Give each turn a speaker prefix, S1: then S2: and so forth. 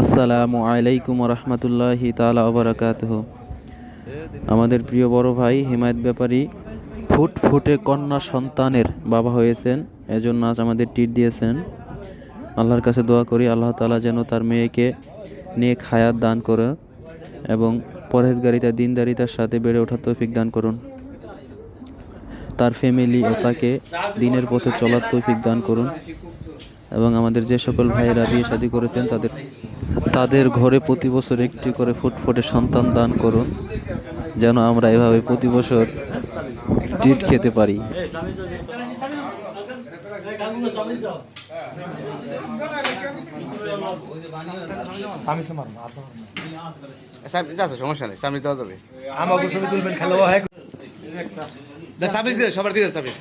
S1: আসসালামু আলাইকুম রহমতুল্লাহি তাআলা ওয়া বারাকাতুহু। আমাদের প্রিয় বড় ভাই হিমায়েত ব্যাপারী ফুটফুটে কন্যা সন্তানের বাবা হয়েছেন, এজন্য আজ আমাদের ট্রিট দিয়েছেন। আল্লাহর কাছে দোয়া করি আল্লাহ তাআলা যেন তার মেয়েকে নেক হায়াত দান করুন এবং পরহেজগারিতা দিনদারিতার সাথে বেড়ে ওঠার তৌফিক দান করুন। তার ফ্যামিলি ও তাকে দিনের পথে চলার তৌফিক দান করুন এবং আমাদের যে সকল ভাইয়েরা বিয়ে শাদী করেছেন তাদের ঘরে প্রতি বছর একটি করে ফুটফুটে সন্তান দান করুন, যেন আমরা এভাবে প্রতি বছর ট্রিট খেতে পারি।
S2: সমস্যা নেই, সামনে দেওয়া যাবে।
S3: আমাকে ছবি তুলবেন খেলো হয়
S2: সার্ভিস দিয়ে সবার দিয়ে সার্ভিস